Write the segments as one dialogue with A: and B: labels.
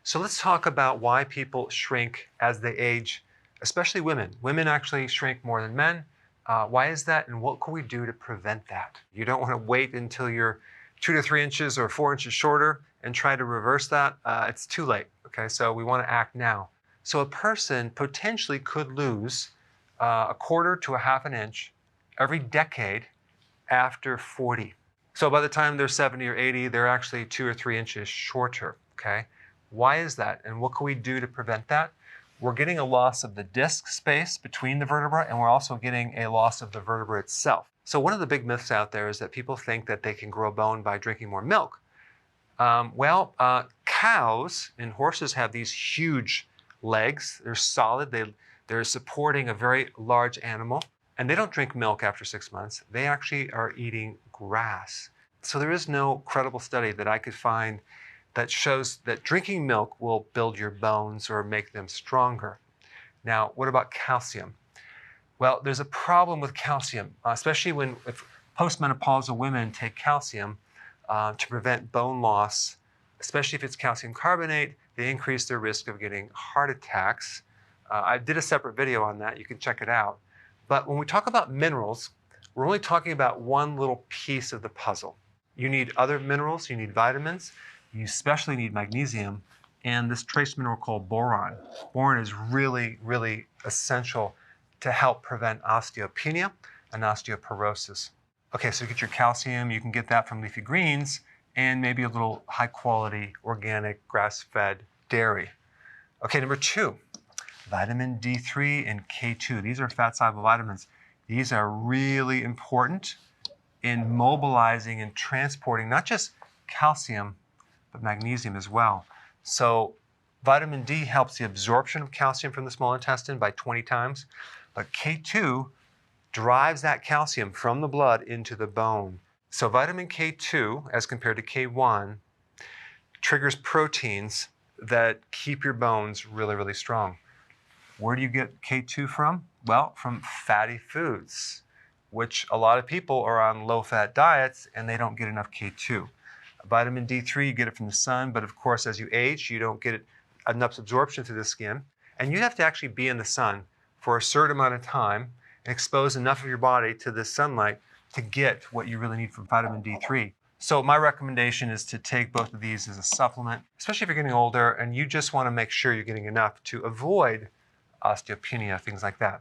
A: So let's talk about why people shrink as they age, especially women. Women actually shrink more than men. Why is that, and what can we do to prevent that? You don't want to wait until you're 2 to 3 inches or 4 inches shorter and try to reverse that. It's too late, okay? So we want to act now. So a person potentially could lose a quarter to a half an inch every decade after 40. So by the time they're 70 or 80, they're actually 2 or 3 inches shorter, okay? Why is that, and what can we do to prevent that? We're getting a loss of the disc space between the vertebrae, and we're also getting a loss of the vertebra itself. So one of the big myths out there is that people think that they can grow bone by drinking more milk. Cows and horses have these huge legs. They're solid. They're supporting a very large animal, and they don't drink milk after 6 months. They actually are eating grass. So there is no credible study that I could find that shows that drinking milk will build your bones or make them stronger. Now, what about calcium? Well, there's a problem with calcium, especially if postmenopausal women take calcium to prevent bone loss, especially if it's calcium carbonate. They increase their risk of getting heart attacks. I did a separate video on that. You can check it out. But when we talk about minerals, we're only talking about one little piece of the puzzle. You need other minerals, you need vitamins, you especially need magnesium, and this trace mineral called boron. Boron is really, really essential to help prevent osteopenia and osteoporosis. Okay, so you get your calcium, you can get that from leafy greens, and maybe a little high quality, organic, grass-fed dairy. Okay, number 2, vitamin D3 and K2. These are fat-soluble vitamins. These are really important in mobilizing and transporting not just calcium, but magnesium as well. So vitamin D helps the absorption of calcium from the small intestine by 20 times, but K2 drives that calcium from the blood into the bone. So vitamin K2, as compared to K1, triggers proteins that keep your bones really, really strong. Where do you get K2 from? Well, from fatty foods, which a lot of people are on low-fat diets and they don't get enough K2. Vitamin D3, you get it from the sun, but of course, as you age, you don't get enough absorption through the skin. And you have to actually be in the sun for a certain amount of time and expose enough of your body to the sunlight to get what you really need from vitamin D3. So my recommendation is to take both of these as a supplement, especially if you're getting older and you just want to make sure you're getting enough to avoid osteopenia, things like that.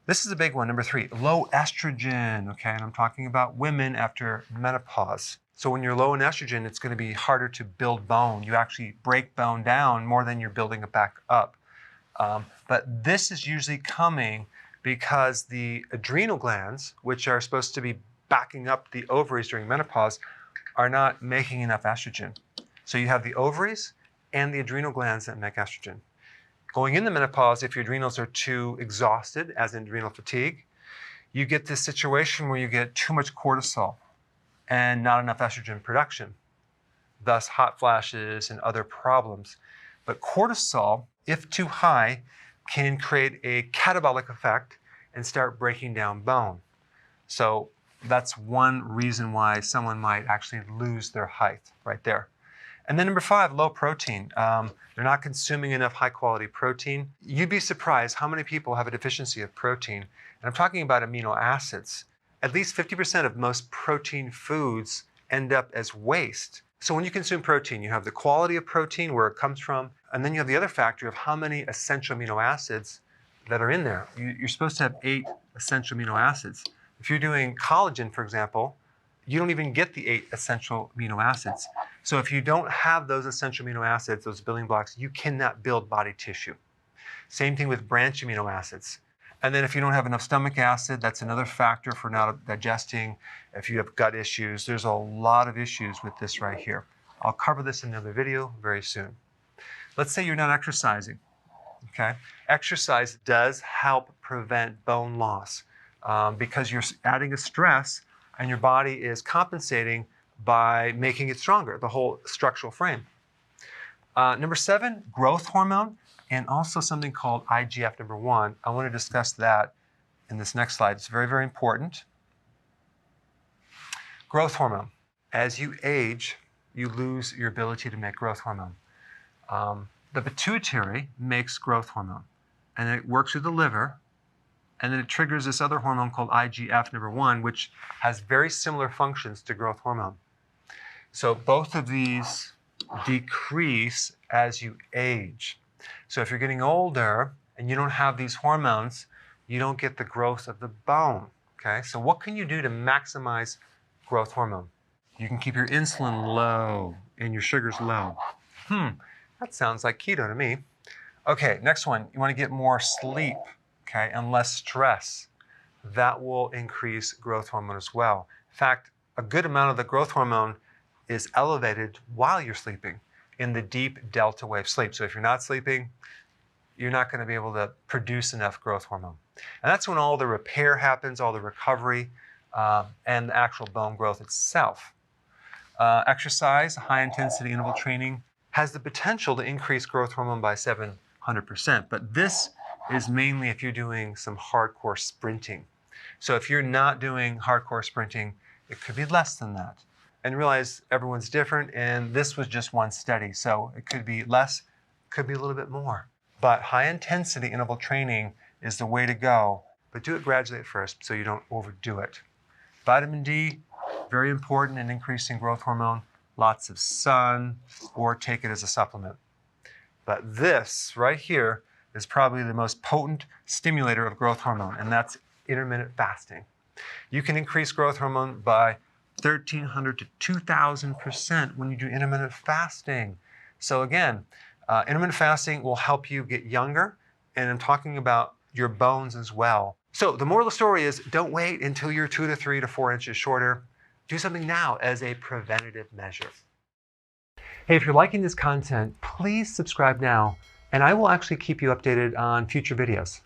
A: This is a big one, number 3, low estrogen, okay? And I'm talking about women after menopause. So when you're low in estrogen, it's going to be harder to build bone. You actually break bone down more than you're building it back up. But this is usually coming because the adrenal glands, which are supposed to be backing up the ovaries during menopause, are not making enough estrogen. So you have the ovaries and the adrenal glands that make estrogen. Going into menopause, if your adrenals are too exhausted, as in adrenal fatigue, you get this situation where you get too much cortisol and not enough estrogen production, thus hot flashes and other problems. But cortisol, if too high, can create a catabolic effect and start breaking down bone. So that's one reason why someone might actually lose their height right there. And then number 5, low protein. They're not consuming enough high quality protein. You'd be surprised how many people have a deficiency of protein. And I'm talking about amino acids. At least 50% of most protein foods end up as waste. So when you consume protein, you have the quality of protein, where it comes from, and then you have the other factor of how many essential amino acids that are in there. You're supposed to have 8 essential amino acids. If you're doing collagen, for example, you don't even get the 8 essential amino acids. So if you don't have those essential amino acids, those building blocks, you cannot build body tissue. Same thing with branch amino acids. And then if you don't have enough stomach acid, that's another factor for not digesting. If you have gut issues, there's a lot of issues with this right here. I'll cover this in another video very soon. Let's say you're not exercising, okay? Exercise does help prevent bone loss because you're adding a stress and your body is compensating by making it stronger, the whole structural frame. Number 7, growth hormone, and also something called IGF number 1. I want to discuss that in this next slide. It's very, very important. Growth hormone. As you age, you lose your ability to make growth hormone. The pituitary makes growth hormone, and it works through the liver, and then it triggers this other hormone called IGF-1, which has very similar functions to growth hormone. So both of these decrease as you age. So if you're getting older and you don't have these hormones, you don't get the growth of the bone. Okay, so what can you do to maximize growth hormone? You can keep your insulin low and your sugars low. That sounds like keto to me. Okay, next one. You want to get more sleep, okay, and less stress. That will increase growth hormone as well. In fact, a good amount of the growth hormone is elevated while you're sleeping in the deep delta wave sleep. So if you're not sleeping, you're not going to be able to produce enough growth hormone. And that's when all the repair happens, all the recovery, and the actual bone growth itself. Exercise, high-intensity interval training, has the potential to increase growth hormone by 700%. But this is mainly if you're doing some hardcore sprinting. So if you're not doing hardcore sprinting, it could be less than that. And realize everyone's different, and this was just one study. So it could be less, could be a little bit more. But high-intensity interval training is the way to go, but do it gradually at first so you don't overdo it. Vitamin D, very important in increasing growth hormone. Lots of sun, or take it as a supplement. But this right here is probably the most potent stimulator of growth hormone, and that's intermittent fasting. You can increase growth hormone by 1,300 to 2,000% when you do intermittent fasting. So again, intermittent fasting will help you get younger, and I'm talking about your bones as well. So the moral of the story is don't wait until you're 2 to 3 to 4 inches shorter. Do something now as a preventative measure. Hey, if you're liking this content, please subscribe now, and I will actually keep you updated on future videos.